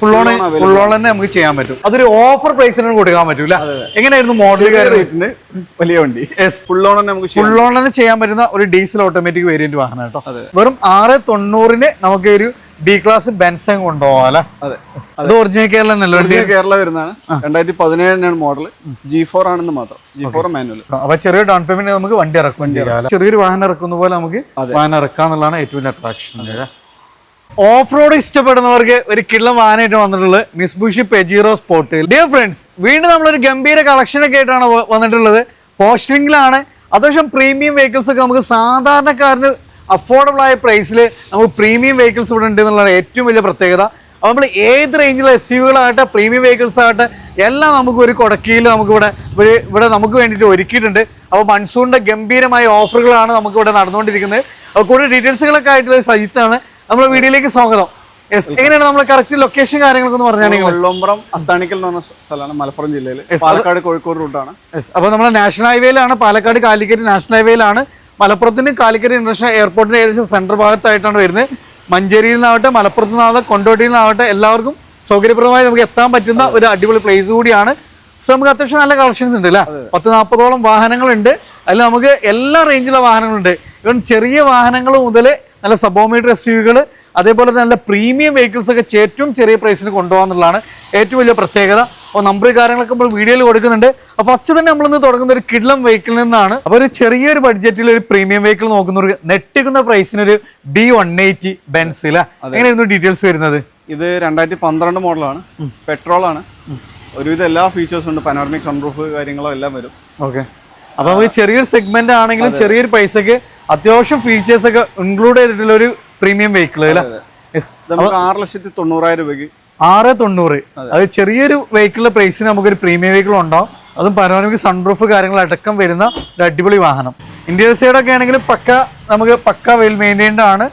Full on തന്നെ നമുക്ക് ചെയ്യാൻ പറ്റും. അതൊരു ഓഫർ പ്രൈസിന് കൊടുക്കാൻ പറ്റൂല. എങ്ങനെയായിരുന്നു മോഡൽ റേറ്റിന് വലിയ വണ്ടി ഫുൾ ഓൺ തന്നെ ചെയ്യാൻ പറ്റുന്ന ഒരു ഡീസൽ ഓട്ടോമാറ്റിക് വേരിയന്റ് വാഹനം കേട്ടോ. വെറും 690 നമുക്ക് ഒരു ബി ക്ലാസ് ബെൻസ് കൊണ്ടുപോകാം അല്ലെ. അത് ഒറിജിനൽ കേരള വരുന്നതാണ്. 2017 മോഡൽ G4 ആണെന്ന് മാത്രം. G4 manual. അപ്പൊ ചെറിയ ഡൗൺ പേയ്മെന്റ് നമുക്ക് വണ്ടി ഇറക്കുകയും ചെയ്യാം. ചെറിയൊരു വാഹനം ഇറക്കുന്ന പോലെ നമുക്ക് വാഹനം ഇറക്കാന്നുള്ളതാണ് ഏറ്റവും വലിയ അട്രാക്ഷൻ. ഓഫ് റോഡ് ഇഷ്ടപ്പെടുന്നവർക്ക് ഒരു കിള്ളം വാഹനമായിട്ട് വന്നിട്ടുള്ളത് മിത്സുബിഷി പെജീറോ സ്പോർട്ട്. ഡിയർ ഫ്രണ്ട്സ്, വീണ്ടും നമ്മളൊരു ഗംഭീര കളക്ഷൻ ഒക്കെ ആയിട്ടാണ് വന്നിട്ടുള്ളത്. പോസ്റ്ററിംഗിലാണ് അത്യാവശ്യം പ്രീമിയം വെഹിക്കിൾസ് ഒക്കെ നമുക്ക് സാധാരണക്കാരന് അഫോർഡബിൾ ആയ പ്രൈസിൽ നമുക്ക് പ്രീമിയം വെഹിക്കിൾസ് ഇവിടെ ഉണ്ട് എന്നുള്ളതാണ് ഏറ്റവും വലിയ പ്രത്യേകത. അപ്പോൾ നമ്മൾ ഏത് റേഞ്ചിലെ SUV-കളാകട്ടെ പ്രീമിയം വെഹിക്കിൾസ് ആകട്ടെ എല്ലാം നമുക്ക് ഒരു കൊടക്കിയിൽ നമുക്ക് ഇവിടെ നമുക്ക് വേണ്ടിയിട്ട് ഒരുക്കിയിട്ടുണ്ട്. അപ്പോൾ മൺസൂണിൻ്റെ ഗംഭീരമായ ഓഫറുകളാണ് നമുക്ക് ഇവിടെ നടന്നുകൊണ്ടിരിക്കുന്നത്. അപ്പോൾ കൂടുതൽ ഡീറ്റെയിൽസുകളൊക്കെ ആയിട്ടുള്ള സജിത്താണ് നമ്മുടെ വീഡിയോയിലേക്ക് സ്വാഗതം. എങ്ങനെയാണ് നമ്മൾ കറക്റ്റ് ലൊക്കേഷൻ കാര്യങ്ങളൊക്കെ ഒന്ന് പറഞ്ഞാൽ? വെള്ളോമ്പ്രം അത്താണിക്കൽ എന്ന് പറഞ്ഞ സ്ഥലമാണ്, മലപ്പുറം ജില്ലയിൽ, പാലക്കാട് കോഴിക്കോട് റൂട്ടാണ്. അപ്പോൾ നമ്മൾ നാഷണൽ ഹൈവേയിലാണ്, പാലക്കാട് കാലിക്കറ്റ് നാഷണൽ ഹൈവേയിലാണ്. മലപ്പുറത്തിന് കാലിക്കറ്റ് ഇന്റർനാഷണൽ എയർപോർട്ടിന് ഏകദേശം സെൻട്രൽ ഭാഗത്തായിട്ടാണ് വരുന്നത്. മഞ്ചേരിയിൽ നിന്നാവട്ടെ മലപ്പുറത്ത് നിന്നാവട്ടെ കൊണ്ടോട്ടിയിൽ നിന്നാവട്ടെ എല്ലാവർക്കും സൗകര്യപ്രദമായി നമുക്ക് എത്താൻ പറ്റുന്ന ഒരു അടിപൊളി പ്ലേസ് കൂടിയാണ്. സോ നമുക്ക് അത്യാവശ്യം നല്ല കളക്ഷൻസ് ഉണ്ട് അല്ലേ. 10-40ഓളം വാഹനങ്ങളുണ്ട്. അതിൽ നമുക്ക് എല്ലാ റേഞ്ചിലുള്ള വാഹനങ്ങളുണ്ട്. ഇവൻ ചെറിയ വാഹനങ്ങൾ മുതൽ നല്ല സബോമീറ്റർ SUV-കൾ, അതേപോലെ നല്ല പ്രീമിയം വെഹിക്കിൾസ് ഒക്കെ ഏറ്റവും ചെറിയ പ്രൈസിന് കൊണ്ടുപോകാന്നുള്ളതാണ് ഏറ്റവും വലിയ പ്രത്യേകത. അപ്പോൾ നമ്പർ കാര്യങ്ങളൊക്കെ നമ്മൾ വീഡിയോയിൽ കൊടുക്കുന്നുണ്ട്. അപ്പോൾ ഫസ്റ്റ് തന്നെ നമ്മളിന്ന് തുടങ്ങുന്ന ഒരു കിഡ്ലം വെഹിക്കിളിൽ നിന്നാണ്. അപ്പോൾ ഒരു ചെറിയൊരു ബഡ്ജറ്റിൽ ഒരു പ്രീമിയം വെഹിക്കിൾ നോക്കുന്നവർക്ക് നെട്ടിക്കുന്ന പ്രൈസിന് ഒരു B180 ബെൻസ് അല്ലേ. എങ്ങനെയായിരുന്നു ഡീറ്റെയിൽസ് വരുന്നത്? ഇത് 2012 മോഡലാണ്, പെട്രോൾ ആണ്. ഒരുവിധം എല്ലാ ഫീച്ചേഴ്സും ഉണ്ട്, പനോർമിക് സൺറൂഫ് കാര്യങ്ങളോ എല്ലാം വരും. ഓക്കെ. അപ്പൊ നമുക്ക് ചെറിയൊരു സെഗ്മെന്റ് ആണെങ്കിലും ചെറിയൊരു പൈസക്ക് അത്യാവശ്യം ഫീച്ചേഴ്സ് ഒക്കെ ഇൻക്ലൂഡ് ചെയ്തിട്ടുള്ള ഒരു പ്രീമിയം വെഹിക്കിൾ അല്ലേ. 6,90,000 രൂപയ്ക്ക് 690. അത് ചെറിയൊരു വെഹിക്കിളിന്റെ പ്രൈസിന് നമുക്കൊരു പ്രീമിയം വെഹിക്കിൾ ഉണ്ടാവും. അതും പനോരമിക് സൺറൂഫ് കാര്യങ്ങൾ അടക്കം വരുന്ന ഒരു അടിപൊളി വാഹനം. ഇന്റീരിയർ സൈഡൊക്കെ ആണെങ്കിൽ നമുക്ക് പക്ക വെൽ മെയിൻറ്റൈൻഡ് ആണ്.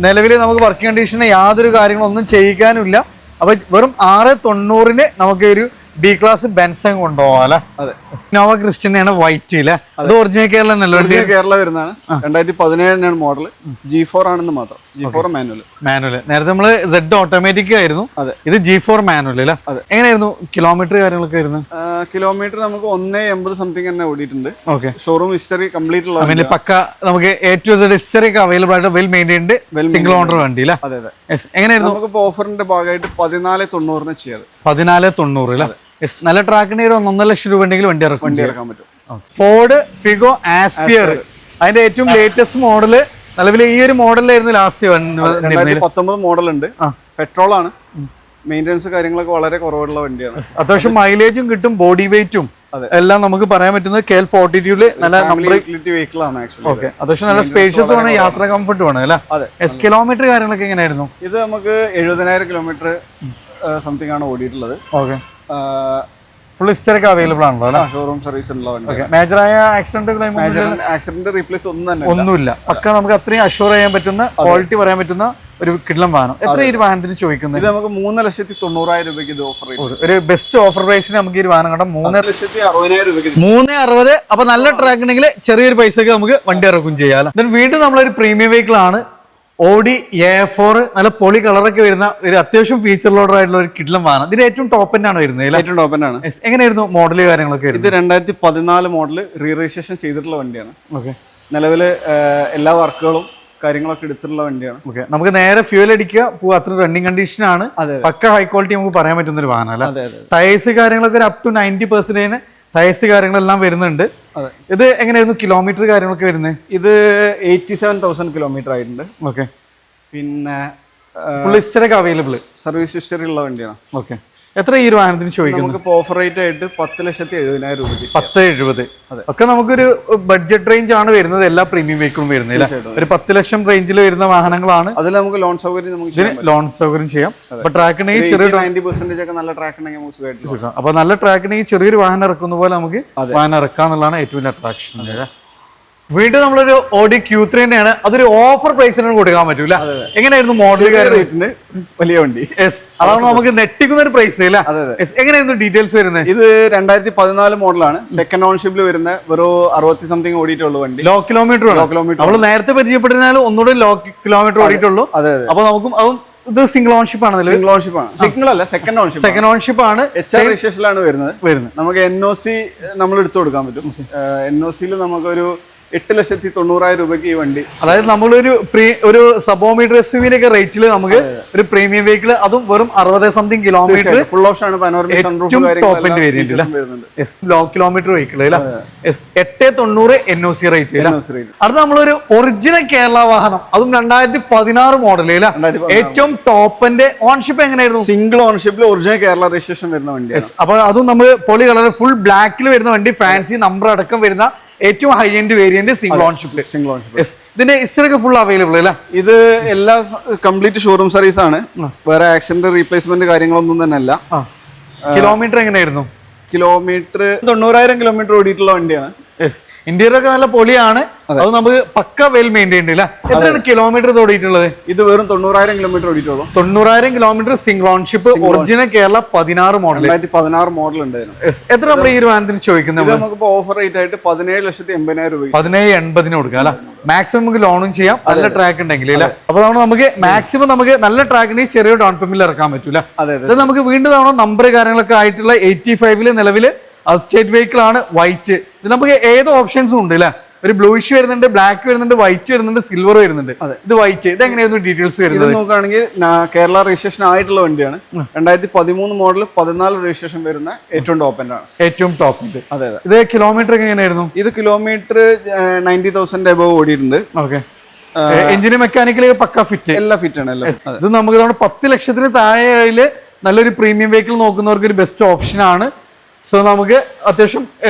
നിലവിൽ നമുക്ക് വർക്കിംഗ് കണ്ടീഷന് യാതൊരു കാര്യങ്ങളൊന്നും ചെയ്യിക്കാനില്ല. അപ്പൊ വെറും 690 നമുക്ക് ഒരു ബി ക്ലാസ് ബെൻസ് കൊണ്ടുപോകാം അല്ലെ. ഇന്നോവ ക്രിസ്റ്റയാണ് വൈറ്റ് അല്ലെ. അത് ഒറിജിനൽ കേരള വരുന്നതാണ്. 2017 മോഡൽ G4 ആണെന്ന് മാത്രം. G4 manual. നേരത്തെ നമ്മള് Z ഓട്ടോമാറ്റിക് ആയിരുന്നു, ഇത് G4 മാനുവൽ അല്ലെ. എങ്ങനെയായിരുന്നു കിലോമീറ്റർ കാര്യങ്ങളൊക്കെ ആയിരുന്നു? കിലോമീറ്റർ നമുക്ക് 180 സംതിങ് തന്നെ ഓടിയിട്ടുണ്ട്. ഷോറൂം ഹിസ്റ്ററി കംപ്ലീറ്റ് ഉള്ള പക്ക നമുക്ക് A to Z ഹിസ്റ്ററി ഒക്കെ അവൈലബിൾ ആയിട്ട് വെൽ മെയിൻറ്റൈൻഡ് സിംഗിൾ ഓണർ വണ്ടി അല്ലേ. എങ്ങനെയായിരുന്നു? നമുക്ക് ഓഫറിന്റെ ഭാഗമായിട്ട് 1490 ചെയ്യാറ്. 1490 അല്ലേ. നല്ല ട്രാക്കിന് ഒരു 1.5 ലക്ഷം രൂപ ഉണ്ടെങ്കിൽ വണ്ടി ഇറക്കാൻ പറ്റും. ഫോർഡ് ഫിഗോ ആസ്പിയർ അതിന്റെ ഏറ്റവും ലേറ്റസ്റ്റ് മോഡല്. നിലവിൽ ഈ ഒരു മോഡലായിരുന്നു ലാസ്റ്റ് 19 മോഡൽ ഉണ്ട്. പെട്രോൾ ആണ്. മെയിൻ്റെനൻസ് കാര്യങ്ങളൊക്കെ വളരെ കുറവുള്ള വണ്ടിയാണ്. അത്യാവശ്യം മൈലേജും കിട്ടും, ബോഡി വെയിറ്റും എല്ലാം നമുക്ക് പറയാൻ പറ്റുന്നത് KL 42 നല്ല വെഹിക്കിൾ ആണ്. അത്യാവശ്യം നല്ല സ്പേഷ്യസ് ആണ്, യാത്ര കംഫർട്ട് വേണം അല്ലേ. കിലോമീറ്റർ കാര്യങ്ങളൊക്കെ എങ്ങനെയായിരുന്നു? ഇത് നമുക്ക് 70,000 കിലോമീറ്റർ സംതിങ് ആണ് ഓടിയിട്ടുള്ളത്. ഓക്കെ. ഫുൾ ഹിസ്റ്ററി അവൈലബിൾ ആണല്ലോ. ഷോറൂം സർവീസ് ഉള്ള വണ്ടി. മേജറായ ആക്സിഡന്റ് റീപ്ലേസ് ഒന്നുമില്ല. പക്ക നമുക്ക് അത്രയും അഷ്യൂർ ചെയ്യാൻ പറ്റുന്ന ക്വാളിറ്റി പറയാൻ പറ്റുന്ന ഒരു കിഡ്ലം വാഹനം. എത്ര ഈ വാഹനത്തിന് ചോദിക്കുന്നത്? ഇത് നമുക്ക് 3,90,000 രൂപയ്ക്ക് ഇത് ഓഫർ ചെയ്യും. ഒരു ബെസ്റ്റ് ഓഫർ പ്രൈസിന് നമുക്ക് ഈ വാഹനം കണ്ടാൽ 3,60,000 രൂപയ്ക്ക് 3,60. അപ്പൊ നല്ല ട്രാക്ക് ഉണ്ടെങ്കിൽ ചെറിയൊരു പൈസക്ക് നമുക്ക് വണ്ടി ഇറക്കും ചെയ്യാം. വീണ്ടും നമ്മളൊരു പ്രീമിയം വെഹിക്കിൾ ആണ് Audi A4. നല്ല പൊളി കളറൊക്കെ വരുന്ന ഒരു അത്യാവശ്യം ഫീച്ചർ ലോഡർ ആയിട്ടുള്ള ഒരു കിഡ്ലം വാഹനം. ഇതിന്റെ ഏറ്റവും ടോപ്പ് ആണ് വരുന്നത്. ഏറ്റവും ടോപ്പ് ആണ്. എങ്ങനെയായിരുന്നു മോഡല് കാര്യങ്ങളൊക്കെ? ഇത് 2014 മോഡൽ റീ രജിസ്ട്രേഷൻ ചെയ്തിട്ടുള്ള വണ്ടിയാണ്. ഓക്കെ. നിലവിൽ എല്ലാ വർക്കുകളും കാര്യങ്ങളൊക്കെ എടുത്തിട്ടുള്ള വണ്ടിയാണ്. ഓക്കെ. നമുക്ക് നേരെ ഫ്യൂൽ അടിക്കുക പോവാ, അത്ര റണ്ണിങ് കണ്ടീഷൻ ആണ്. പക്ക ഹൈ ക്വാളിറ്റി നമുക്ക് പറയാൻ പറ്റുന്ന ഒരു വാഹനം അല്ല. ടയേഴ്സ് കാര്യങ്ങളൊക്കെ അപ് ടു 90% ടയേഴ്സ് കാര്യങ്ങളെല്ലാം വരുന്നുണ്ട്. ഇത് എങ്ങനെയായിരുന്നു കിലോമീറ്റർ കാര്യങ്ങളൊക്കെ വരുന്നത്? ഇത് 87,000 കിലോമീറ്റർ ആയിട്ടുണ്ട്. ഓക്കെ. പിന്നെ ഫുൾ ഹിസ്റ്ററി ഒക്കെ അവൈലബിൾ, സർവീസ് ഹിസ്റ്ററി ഉള്ള വണ്ടിയാണ്. ഓക്കെ. എത്ര ഈ ഒരു വാഹനത്തിന് ചോദിക്കുന്നത്? നമുക്ക് ഓഫർ റേറ്റ് ആയിട്ട് 10,70,000 രൂപ. 10,70. ഒക്കെ നമുക്കൊരു ബഡ്ജറ്റ് റേഞ്ച് ആണ് വരുന്നത്. എല്ലാ പ്രീമിയം വെഹിക്കിളും വരുന്നില്ല. ഒരു 10 ലക്ഷം റേഞ്ചിൽ വരുന്ന വാഹനങ്ങളാണ്. അതിൽ നമുക്ക് ലോൺ സൗകര്യം ചെയ്യാം. അപ്പൊ ട്രാക്ക് ഉണ്ടെങ്കിൽ ചെറിയ 90% ഒക്കെ നല്ല ട്രാക്ക് ഉണ്ടെങ്കിൽ അപ്പൊ നല്ല ട്രാക്ക് ഉണ്ടെങ്കിൽ ചെറിയൊരു വാഹനം ഇറക്കുന്ന പോലെ നമുക്ക് വാഹനം ഇറക്കാന്നുള്ളതാണ് ഏറ്റവും വലിയ അട്രാക്ഷൻ. വീണ്ടും നമ്മളൊരു Audi Q3 തന്നെയാണ്. അതൊരു ഓഫർ പ്രൈസിനാണ് കൊടുക്കാൻ പറ്റൂല. എങ്ങനെയായിരുന്നു മോഡൽ റേറ്റിന് വലിയ വണ്ടി? അതാണ് നമുക്ക് നെട്ടിക്കുന്ന ഒരു പ്രൈസ് അല്ലേ. എങ്ങനെയായിരുന്നു ഡീറ്റെയിൽസ് വരുന്നത്? ഇത് 2014 മോഡലാണ്. സെക്കൻഡ് ഓൺഷിപ്പിൽ വരുന്ന വെറും 60 സംതിങ് ഓടിയിട്ടുള്ള വണ്ടി. ലോ കിലോമീറ്റർ നമ്മൾ നേരത്തെ പരിചയപ്പെടുന്നാലും ഒന്നുകൂടി ലോ കിലോമീറ്റർ ഓടിയിട്ടുള്ളൂ. അപ്പൊ നമുക്കും അതും ഇത് സിംഗിൾ ഓൺഷിപ്പ് ആണല്ലോ? സിംഗിൾ ഓൺഷിപ്പ് ആണ്. സിംഗിൾ അല്ല, സെക്കൻഡ് ഓൺഷിപ്പ്. സെക്കൻഡ് ഓൺഷിപ്പ് ആണ്. HR രജിസ്ട്രേഷനിലാണ് വരുന്നത്. നമുക്ക് NOC നമ്മൾ എടുത്തു കൊടുക്കാൻ പറ്റും. NOCയിൽ നമുക്കൊരു 8,90,000 രൂപയ്ക്ക് ഈ വണ്ടി, അതായത് നമ്മളൊരു ഒരു സബോമീറ്റർ SUV ഒക്കെ റേറ്റിൽ നമുക്ക് ഒരു പ്രീമിയം വെഹിക്കിൾ, അതും വെറും 60 സംതിങ് കിലോമീറ്റർ, ഫുൾ ഓപ്ഷൻ ആണ്, പനോരമിക് സൺറൂഫ് ടോപ്പിന്റെ variant, low kilometre vehicle 890 NOC rate. അടുത്ത നമ്മളൊരു ഒറിജിനൽ കേരള വാഹനം, അതും 2016 മോഡൽ, ഏറ്റവും ടോപ്പിന്റെ. ഓൺഷിപ്പ് എങ്ങനെയായിരുന്നു? സിംഗിൾ ഓൺഷിപ്പിൽ ഒറിജിനൽ കേരള രജിസ്ട്രേഷൻ വരുന്ന വണ്ടി. അപ്പൊ അതും നമ്മൾ പൊളി കളർ ഫുൾ ബ്ലാക്കിൽ വരുന്ന വണ്ടി, ഫാൻസി നമ്പർ അടക്കം വരുന്ന ഏറ്റവും high end variant, single ownership. ഇതിന്റെ ഹിസ്റ്ററി ഫുൾ അവൈലബിൾ അല്ല? ഇത് എല്ലാ കംപ്ലീറ്റ് ഷോറൂം സർവീസ് ആണ്, വേറെ ആക്സിഡന്റ് റീപ്ലേസ്മെന്റ് കാര്യങ്ങളൊന്നും തന്നെ അല്ല. കിലോമീറ്റർ എങ്ങനെയായിരുന്നു? കിലോമീറ്റർ 90,000 കിലോമീറ്റർ ഓടിയിട്ടുള്ള വണ്ടിയാണ്. ഇന്റീരിയർ ഒക്കെ നല്ല പൊളിയാണ്, അത് നമുക്ക് പക്ക വെൽ മെയിൻറ്റൈൻഡ് അല്ല. എത്രയാണ് കിലോമീറ്റർ ഓടിയിട്ടുള്ളത്? ഇത് വെറും 90,000 കിലോമീറ്റർ ഓടിയിട്ടുള്ളൂ. 90,000 kilometre, single ownership, original Kerala 16 model. 2016 model ഉണ്ടായിരുന്നു. എത്ര നമ്മൾ ഈ ഒരു വാഹനത്തിന് ചോദിക്കുന്നത്? നമുക്ക് ഓഫർ റേറ്റ് ആയിട്ട് 17,80,000 രൂപ, 17,80,000 കൊടുക്കാം അല്ല? മാക്സിമം നമുക്ക് ലോണും ചെയ്യാം, നല്ല ട്രാക്ക് ഉണ്ടെങ്കിൽ അല്ല? അപ്പൊ നമുക്ക് മാക്സിമം നമുക്ക് നല്ല ട്രാക്ക് ഉണ്ടെങ്കിൽ ചെറിയ ഡൗൺ പേയ്മെന്റിൽ ഇറക്കാൻ പറ്റൂല. ഇത് നമുക്ക് വീണ്ടും നമ്പർ കാര്യങ്ങളൊക്കെ ആയിട്ടുള്ള 85 നിലവില് സ്റ്റേറ്റ് വെഹിക്കിൾ ആണ്, വൈറ്റ്. ഇത് നമുക്ക് ഏത് ഓപ്ഷൻസും ഉണ്ട് അല്ലെ? ഒരു ബ്ലൂയിഷ് വരുന്നുണ്ട്, ബ്ലാക്ക് വരുന്നുണ്ട്, വൈറ്റ് വരുന്നുണ്ട്, സിൽവർ വരുന്നുണ്ട്. ഇത് വൈറ്റ്. ഇത് എങ്ങനെയായിരുന്നു ഡീറ്റെയിൽസ് വരുന്നത്? നോക്കുകയാണെങ്കിൽ കേരള രജിസ്ട്രേഷൻ ആയിട്ടുള്ള വണ്ടിയാണ്. 2013 മോഡൽ, 14 രജിസ്ട്രേഷൻ വരുന്ന ഏറ്റവും ടോപ്പ് ആണ്. ഏറ്റവും ടോപ്പ്. അതെ. ഇത് കിലോമീറ്റർ എങ്ങനെയായിരുന്നു? ഇത് കിലോമീറ്റർ 90,000 എബവ് ഓടിയിട്ടുണ്ട്. ഓക്കെ. എഞ്ചിന് മെക്കാനിക്കലി പക്ക ഫിറ്റ്, എല്ലാം ഫിറ്റ് ആണ്. ഇത് നമുക്ക് 10 ലക്ഷത്തിന് താഴെ നല്ലൊരു പ്രീമിയം വെഹിക്കിൾ നോക്കുന്നവർക്ക് ഒരു ബെസ്റ്റ് ഓപ്ഷൻ ആണ്. സോ നമുക്ക് അത്യാവശ്യം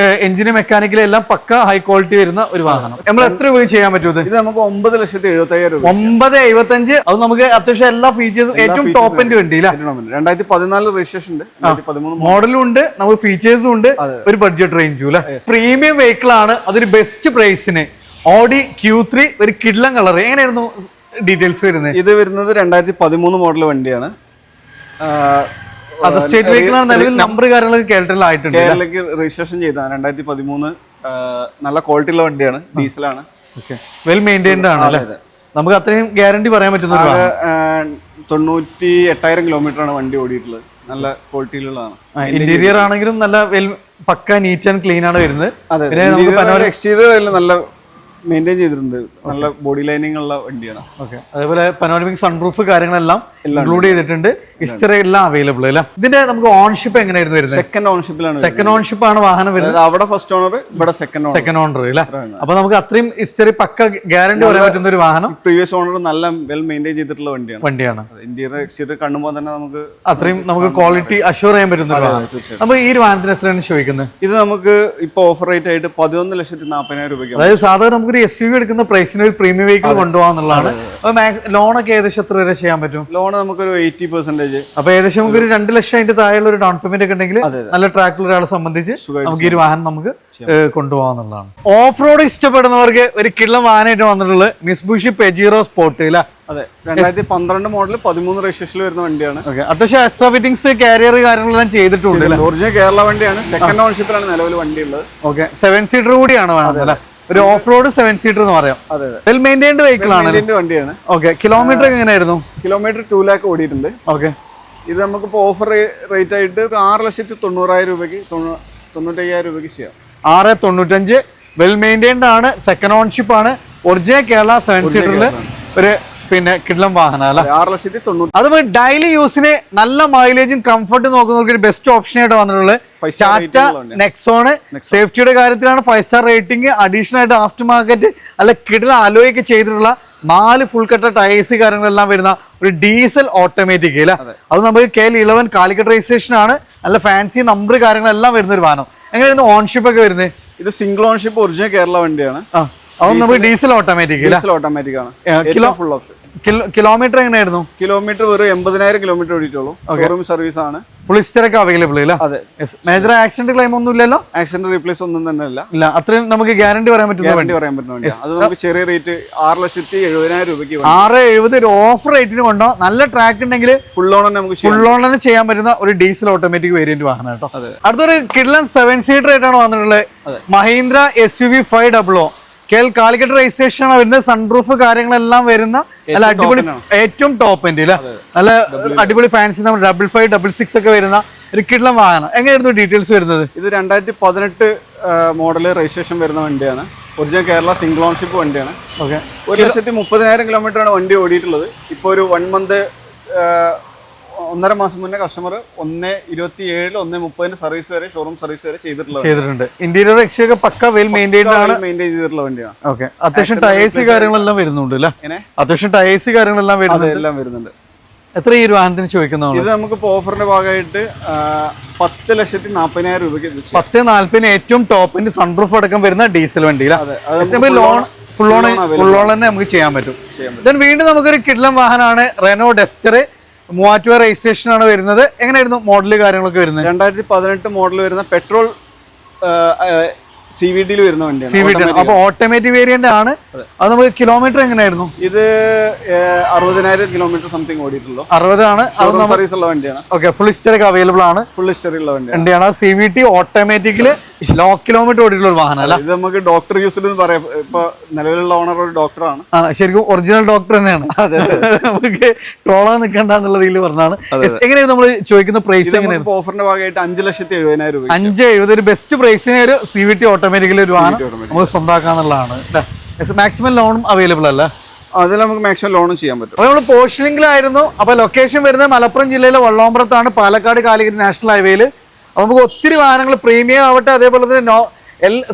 എഞ്ചിന് മെക്കാനിക്കലി എല്ലാം പക്ക ഹൈ ക്വാളിറ്റി വരുന്ന ഒരു വാഹനം. നമ്മൾ എത്ര രൂപ ചെയ്യാൻ പറ്റും? ഇത് നമുക്ക് 9,75,000 രൂപ. 9,75,000. അത് നമുക്ക് അത്യാവശ്യം എല്ലാ ഫീച്ചേഴ്സും, ഏറ്റവും ടോപ്പിന്റെ വണ്ടി. 2014 രജിസ്ട്രേഷൻ ഉണ്ട്, 2013 മോഡലും ഉണ്ട്, നമുക്ക് ഫീച്ചേഴ്സും ഉണ്ട്, ഒരു ബഡ്ജറ്റ് റേഞ്ചും അല്ലെ? പ്രീമിയം വെഹിക്കിൾ ആണ്, അതൊരു ബെസ്റ്റ് പ്രൈസിന്. ഓഡി Q3, ഒരു കിഡ്ലൻ കളർ. എങ്ങനെയായിരുന്നു ഡീറ്റെയിൽസ് വരുന്നത്? ഇത് വരുന്നത് 2013 മോഡൽ വണ്ടിയാണ്. അത് സ്റ്റേറ്റ് വെഹിക്കിളാണ്. നിലവിൽ നമ്പർ കാര്യങ്ങളൊക്കെ കേരളത്തിലായിട്ടുണ്ട്. കേരളക്ക് രജിസ്ട്രേഷൻ ചെയ്താണ് 2013. നല്ല ക്വാളിറ്റി ഉള്ള വണ്ടിയാണ്, ഡീസലാണ്. വെൽ മെയിൻറ്റൈൻഡ് ആണ് അല്ലേ? നമുക്ക് അത്രയും ഗ്യാരണ്ടി പറയാൻ പറ്റുന്ന 98,000 കിലോമീറ്റർ ആണ് വണ്ടി ഓടിയിട്ടുള്ളത്. നല്ല ക്വാളിറ്റിയിലുള്ളതാണ്. ഇന്റീരിയർ ആണെങ്കിലും നല്ല well pucca neat and clean ആണ് വരുന്നത്. എക്സ്റ്റീരിയർ നല്ല മെയിൻറ്റെയിൻ ചെയ്തിട്ടുണ്ട്, നല്ല ബോഡി ലൈനിങ് ഉള്ള വണ്ടിയാണ്. അതേപോലെ പനോരമിക് സൺറൂഫ് കാര്യങ്ങളെല്ലാം ഇൻക്ലൂഡ് ചെയ്തിട്ടുണ്ട്. ഹിസ്റ്ററി എല്ലാം അവൈലബിൾ അല്ല? ഇതിന്റെ നമുക്ക് ഓൺഷിപ്പ് എങ്ങനെയായിരുന്നു വരുന്നത്? സെക്കൻഡ് ഓൺഷിപ്പിലാണ്. സെക്കൻഡ് ഓൺഷിപ്പ് ആണ് വാഹനം വരുന്നത്. അവിടെ ഫസ്റ്റ് ഓണർ, ഇവിടെ സെക്കൻഡ് ഓണർ അല്ലേ? അപ്പൊ നമുക്ക് അത്രയും ഹിസ്റ്ററി പക്ക ഗ്യാരണ്ടി പറയാൻ പറ്റുന്ന ഒരു വാഹനം. പ്രീവിയസ് ഓണർ നല്ല വെൽ മെയിൻറ്റെയിൻ ചെയ്തിട്ടുള്ള വണ്ടിയാണ്. ഇന്റീരിയർ എക്സ്റ്റീരിയർ കാണുമ്പോൾ തന്നെ നമുക്ക് അത്രയും നമുക്ക് ക്വാളിറ്റി അഷ്യൂർ ചെയ്യാൻ പറ്റുന്ന ഒരു വാഹനം. അപ്പൊ ഈ ഒരു വാഹനത്തിന് എത്രയാണ് ചോദിക്കുന്നത്? ഇത് നമുക്ക് ഇപ്പൊ ഓഫർ റേറ്റ് ആയിട്ട് 11,40,000 രൂപയ്ക്ക്. അതായത് സാധാരണ നമുക്ക് ഒരു SUV എടുക്കുന്ന പ്രൈസിന് ഒരു പ്രീമിയം വെഹിക്കിൾ കൊണ്ടുപോകാന്നുള്ളതാണ്. ലോണൊക്കെ ഏകദേശം എത്ര വരെ ചെയ്യാൻ പറ്റും? ലോൺ നമുക്കൊരു 80%. അപ്പൊ ഏകദേശം നമുക്ക് ഒരു 2 ലക്ഷം അതിന്റെ താഴെയുള്ള ഒരു ഡൗൺ പേയ്മെന്റ് ഒക്കെ ഉണ്ടെങ്കിൽ നല്ല ട്രാക്കിലുള്ള ഒരാളെ സംബന്ധിച്ച് നമുക്ക് ഈ ഒരു വാഹനം നമുക്ക് കൊണ്ടുപോകാന്നുള്ളതാണ്. ഓഫ് റോഡ് ഇഷ്ടപ്പെടുന്നവർക്ക് ഒരു കിള്ളം വാഹനമായിട്ട് വന്നിട്ടുള്ളത് മിസ്ബുഷി പെജീറോ സ്പോർട്ട് അല്ലേ? അതെ. 2012 മോഡൽ, 13 രജിസ്ട്രേഷനിൽ വരുന്ന വണ്ടിയാണ്. അത്യാവശ്യം എക്സ്ട്രാ ഫിറ്റിംഗ്സ്, കാരിയർ കാര്യങ്ങളെല്ലാം ചെയ്തിട്ടുണ്ട്. ഒറിജിനൽ കേരള വണ്ടിയാണ്. സെക്കൻഡ് ഓൺഷിപ്പിലാണ് നിലവിൽ വണ്ടി ഉള്ളത്. 7 സീറ്റർ കൂടിയാണ് വേണ്ടത്. ഒരു ഓഫ് റോഡ് 7 സീറ്റർ എന്ന് പറയാം. വെൽ മെയിൻറ്റൈൻഡ് വെഹിക്കിൾ ആണ്, വണ്ടിയാണ്. കിലോമീറ്റർ എങ്ങനെയായിരുന്നു? കിലോമീറ്റർ 2 lakh ഓടിയിട്ടുണ്ട്. ഇത് നമുക്കിപ്പോ ഓഫർ റേറ്റ് ആയിട്ട് 6,90,000 രൂപയ്ക്ക്, 95,000 രൂപയ്ക്ക് ചെയ്യാം. 6,95. വെൽ മെയിൻറ്റൈൻഡ് ആണ്, സെക്കൻഡ് ഓൺഷിപ്പ് ആണ്, ഒറിജിനൽ കേരള 7 സീറ്ററിൽ ഒരു കിഡ്ലം വാഹനം അല്ല? 6,90,000. അതുപോലെ ഡെയിലി യൂസിന് നല്ല മൈലേജും കംഫർട്ടും നോക്കുന്നവർക്ക് ഒരു ബെസ്റ്റ് ഓപ്ഷൻ ആയിട്ട് വന്നിട്ടുള്ളത് ടാറ്റ നെക്സോണ്. സേഫ്റ്റിയുടെ കാര്യത്തിലാണ് 5 സ്റ്റാർ റേറ്റിംഗ്. അഡീഷണൽ ആയിട്ട് ആഫ്റ്റർ മാർക്കറ്റ് നല്ല കിഡ്ലം അലോയൊക്കെ ചെയ്തിട്ടുള്ള 4 ഫുൾ കട്ട ടയേഴ്സ് കാര്യങ്ങളെല്ലാം വരുന്ന ഒരു ഡീസൽ ഓട്ടോമാറ്റിക് അല്ല? അത് നമുക്ക് KL11 കാലിക്കറ്റ് രജിസ്ട്രേഷൻ ആണ്. നല്ല ഫാൻസി നമ്പർ കാര്യങ്ങളെല്ലാം വരുന്ന ഒരു വാഹനം. എങ്ങനെയായിരുന്നു ഓൺഷിപ്പ് ഒക്കെ വരുന്നത്? ഇത് സിംഗിൾ ഓൺഷിപ്പ്, ഒറിജിനൽ കേരള വണ്ടിയാണ്. അത് നമുക്ക് ഡീസൽ ഓട്ടോമാറ്റിക് ആണ്. Full option. കിലോമീറ്റർ എങ്ങനെയായിരുന്നു? കിലോമീറ്റർ ഒരു 80,000 കിലോമീറ്റർ ഓടിയിട്ടുള്ളൂ. ഷോറൂം സർവീസ് ആണ്. ഫുൾ ഹിസ്റ്ററി ഒക്കെ അവൈലബിൾ അല്ല? അതെ. മേജർ ആക്സിഡന്റ് ക്ലെയിം ഒന്നും ഇല്ലല്ലോ? ആക്സിഡന്റ് റീപ്ലേസ് ഒന്നും തന്നെ ഇല്ല. അത്രയും നമുക്ക് ഗ്യാരണ്ടി പറയാൻ പറ്റുന്ന വണ്ടി. അത് നമുക്ക് ചെറിയ റേറ്റ് 6,70,000 രൂപയ്ക്ക്. 6,70,000 ഒരു ഓഫർ റേറ്റിന് കൊണ്ടോ നല്ല ട്രാക്ക് ഉണ്ടെങ്കിൽ ഫുൾ ഓൺ തന്നെ ചെയ്യാൻ പറ്റുന്ന ഒരു ഡീസൽ ഓട്ടോമാറ്റിക് വേരിയന്റ് വാഹനം കേട്ടോ. അടുത്തൊരു കിഡ്ലൻ 7 സീറ്റർ ആയിട്ടാണ് വന്നിട്ടുള്ളത്. മഹീന്ദ്ര SUV 500 കാലിക്കറ്റ് രജിസ്ട്രേഷൻ ആണ് വരുന്നത്. സൺറൂഫ് കാര്യങ്ങളെല്ലാം വരുന്ന നല്ല അടിപൊളി ഏറ്റവും ടോപ്പ് എൻഡ് അല്ലേ, നല്ല അടിപൊളി ഫാൻസി നമ്മൾ 55, 66 ഒക്കെ വരുന്ന ഒരു കിടിലം വാഹനം. എങ്ങനെയായിരുന്നു ഡീറ്റെയിൽസ് വരുന്നത്? ഇത് 2018 മോഡൽ രജിസ്ട്രേഷൻ വരുന്ന വണ്ടിയാണ്. ഒറിജിനൽ കേരള സിംഗിൾ ഓൺഷിപ്പ് വണ്ടിയാണ്. ഓക്കെ, 1,30,000 കിലോമീറ്ററാണ് വണ്ടി ഓടിയിട്ടുള്ളത്. ഇപ്പോൾ ഒരു 1 മന്ത് 1.5 മാസം മുന്നേ കസ്റ്റമർ 1/27, 1/30 സർവീസ് വരെ, ഷോറൂം സർവീസ് വരെ ചെയ്തിട്ടുണ്ട്. ഇന്റീരിയർ എക്സ്റ്റീരിയർ പക്ക വെൽ മെയിൻറ്റൈൻഡ് ആണ്, മെയിൻറ്റെയിൻ ചെയ്തിട്ടുള്ള വണ്ടിയാണ്. ഓക്കെ, അത്യാവശ്യം ടയേഴ്സ് കാര്യങ്ങളെല്ലാം വരുന്നുണ്ട് അല്ലേ? അത്യാവശ്യം ടയേഴ്സ് കാര്യങ്ങളെല്ലാം വരുന്നുണ്ട്. എത്ര ഈ ഒരു വാഹനത്തിന് ചോദിക്കുന്നതാണ്? ഇത് നമുക്ക് ഓഫറിന്റെ ഭാഗമായിട്ട് 10,40,000 രൂപയ്ക്ക് 10,40,000 ഏറ്റവും ടോപ്പിന്റെ സൺറൂഫ് അടക്കം വരുന്ന ഡീസൽ വണ്ടി ലോൺ ഫുൾ ഓൺ തന്നെ നമുക്ക് ചെയ്യാൻ പറ്റും. ദെൻ വീണ്ടും നമുക്കൊരു കിടിലം വാഹനമാണ് റെനോ ഡസ്റ്റർ, 3000 രജിസ്ട്രേഷൻ ആണ് വരുന്നത്. എങ്ങനെയായിരുന്നു മോഡല് കാര്യങ്ങളൊക്കെ വരുന്നത്? 2018 മോഡൽ വരുന്ന പെട്രോൾ CVT വരുന്ന വണ്ടിയാണ്. അപ്പൊ ഓട്ടോമാറ്റിക് വേരിയന്റ് ആണ്. അത് നമുക്ക് കിലോമീറ്റർ എങ്ങനെയായിരുന്നു? ഇത് 60,000 കിലോമീറ്റർ സംതിങ് ഓടിയിട്ടുള്ളൂ. 60 ആണ്. സർവീസ് ഉള്ള വണ്ടിയാണ്. ഓക്കെ, ഫുൾ ഹിസ്റ്ററി അവൈലബിൾ ആണ്. ഫുൾ ഹിസ്റ്ററി ഉള്ള വണ്ടിയാണ്. CVT ഓട്ടോമാറ്റിക്കല് ലോ കിലോമീറ്റർ ഓടിയിട്ടുള്ള ഒരു വാഹനം അല്ല. ഇത് നമുക്ക് ഡോക്ടർ യൂസ്ഡ് എന്ന് പറയാം. ഇപ്പൊ നിലവിലുള്ള ഓണർ ഒരു ഡോക്ടറാണ്. ശരിക്കും ഒറിജിനൽ ഡോക്ടർ തന്നെയാണ്. നമുക്ക് ട്രോളാൻ നിൽക്കണ്ട എന്നുള്ള രീതിയിൽ പറഞ്ഞാണ്. എങ്ങനെയാണ് നമ്മൾ ചോദിക്കുന്ന പ്രൈസ്? എങ്ങനെയാണ് ഓഫറിന്റെ ഭാഗമായിട്ട് 5,70,000 രൂപ. 5,70,000 ഒരു ബെസ്റ്റ് പ്രൈസിന് ഒരു CVT ഓട്ടോമാറ്റിക്കലി ഒരു വാഹനം നമുക്ക് സ്വന്തമാക്കാന്നുള്ളതാണ്. മാക്സിമം ലോണും അവൈലബിൾ അല്ല. അതിൽ നമുക്ക് മാക്സിമം ലോണും ചെയ്യാൻ പറ്റും. അപ്പോൾ നമ്മൾ പോസ്റ്റിംഗിലായിരുന്നു. അപ്പോൾ ലൊക്കേഷൻ വരുന്നത് മലപ്പുറം ജില്ലയിലെ വള്ളോമ്പ്രത്താണ്, പാലക്കാട് കാലിക്കറ്റ് നാഷണൽ ഹൈവേയിൽ. അപ്പോൾ നമുക്ക് ഒത്തിരി വാഹനങ്ങൾ പ്രീമിയം ആവട്ടെ, അതേപോലെ തന്നെ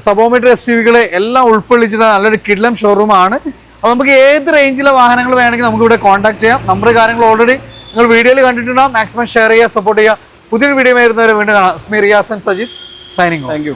സബോമീറ്റർ SUV എല്ലാം ഉൾക്കൊള്ളിച്ചിട്ട് നല്ലൊരു കിടിലം ഷോറൂമാണ്. അപ്പോൾ നമുക്ക് ഏത് റേഞ്ചിലെ വാഹനങ്ങൾ വേണമെങ്കിൽ നമുക്ക് ഇവിടെ കോൺടാക്ട് ചെയ്യാം. നമ്പർ കാര്യങ്ങൾ ഓൾറെഡി നിങ്ങൾ വീഡിയോയിൽ കണ്ടിട്ടുണ്ടാകും. മാക്സിമം ഷെയർ ചെയ്യുക, സപ്പോർട്ട് ചെയ്യുക. പുതിയൊരു വീഡിയോ വരുന്നവരെ വീണ്ടും കാണാം. Riyas and Sajith signing off. Thank you.